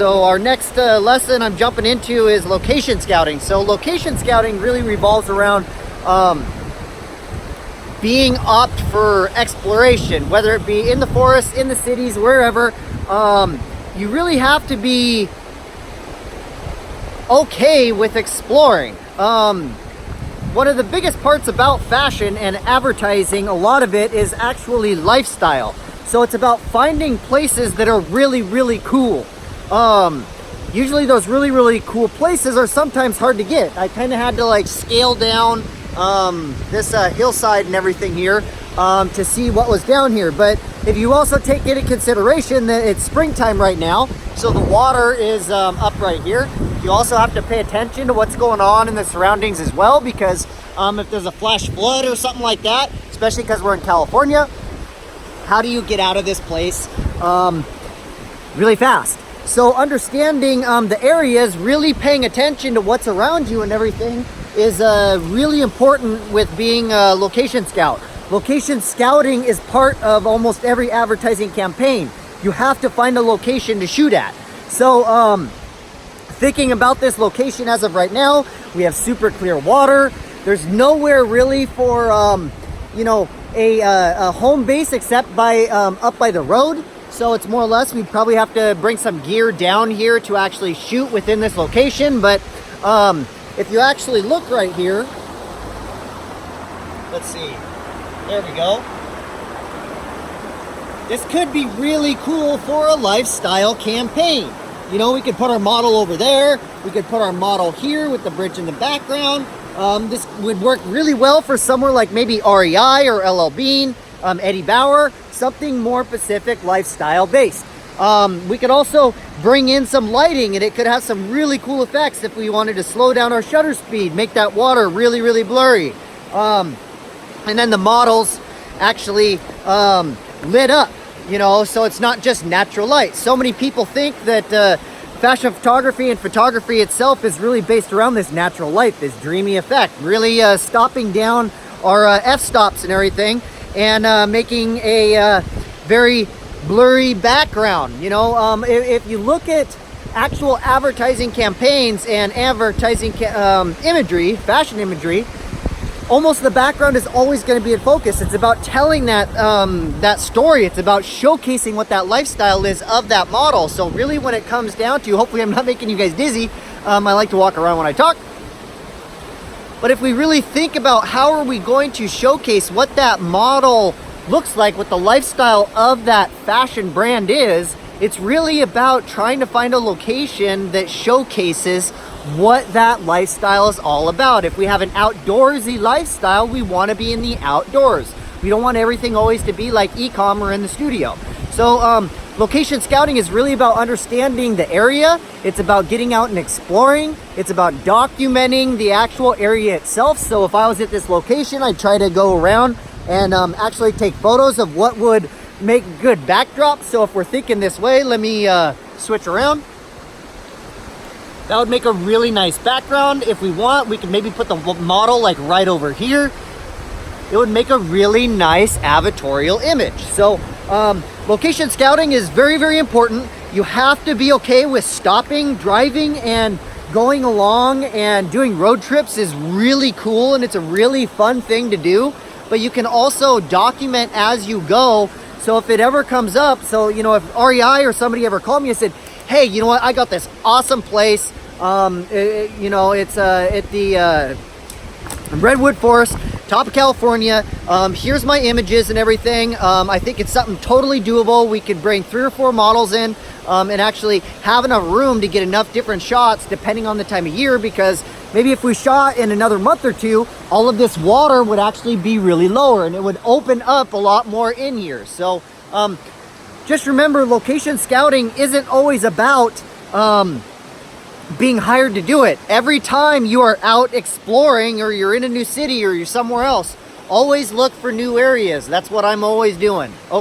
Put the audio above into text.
So our next lesson I'm jumping into is location scouting. So location scouting really revolves around being opt for exploration, whether it be in the forest, in the cities, wherever. You really have to be okay with exploring. One of the biggest parts about fashion and advertising, a lot of it is actually lifestyle. So it's about finding places that are really, really cool. Usually those really, really cool places are sometimes hard to get. I kind of had to like scale down this hillside and everything here to see what was down here. But if you also take into consideration that it's springtime right now, so the water is up right here. You also have to pay attention to what's going on in the surroundings as well, because if there's a flash flood or something like that, especially because we're in California, how do you get out of this place really fast? So understanding the areas, really paying attention to what's around you and everything is really important with being a location scout. Location scouting is part of almost every advertising campaign. You have to find a location to shoot at. So thinking about this location as of right now, we have super clear water. There's nowhere really for you know, a home base except by up by the road. So it's more or less we'd probably have to bring some gear down here to actually shoot within this location. But if you actually look right here, let's see, there we go. This could be really cool for a lifestyle campaign. You know, we could put our model over there. We could put our model here with the bridge in the background. This would work really well for somewhere like maybe REI or LL Bean, Eddie Bauer, something more Pacific lifestyle based. We could also bring in some lighting, and it could have some really cool effects if we wanted to slow down our shutter speed, make that water really, really blurry. And then the models actually lit up, you know, so it's not just natural light. So many people think that fashion photography and photography itself is really based around this natural light, this dreamy effect, really stopping down our f-stops and everything, and making a very blurry background. You know, if you look at actual advertising campaigns and advertising imagery, fashion imagery, almost the background is always going to be in focus. It's about telling that that story. It's about showcasing what that lifestyle is of that model. So really when it comes down to, hopefully I'm not making you guys dizzy, I like to walk around when I talk. But if we really think about how are we going to showcase what that model looks like, what the lifestyle of that fashion brand is, it's really about trying to find a location that showcases what that lifestyle is all about. If we have an outdoorsy lifestyle, we want to be in the outdoors. We don't want everything always to be like e-com or in the studio. So location scouting is really about understanding the area. It's about getting out and exploring. It's about documenting the actual area itself. So if I was at this location, I'd try to go around and actually take photos of what would make good backdrops. So if we're thinking this way, let me switch around. That would make a really nice background. If we want, we can maybe put the model like right over here. It would make a really nice avatorial image. So location scouting is very, very important. You have to be okay with stopping, driving, and going along, and doing road trips is really cool, and it's a really fun thing to do. But you can also document as you go. So if it ever comes up, so you know, if REI or somebody ever called me and said, hey, you know what, I got this awesome place, you know, it's at the Redwood Forest, top of California, here's my images and everything. I think it's something totally doable. We could bring 3 or 4 models in and actually have enough room to get enough different shots depending on the time of year, because maybe if we shot in another month or 2, all of this water would actually be really lower and it would open up a lot more in here. So just remember, location scouting isn't always about being hired to do it. Every time you are out exploring, or you're in a new city, or you're somewhere else, always look for new areas. That's what I'm always doing. Okay.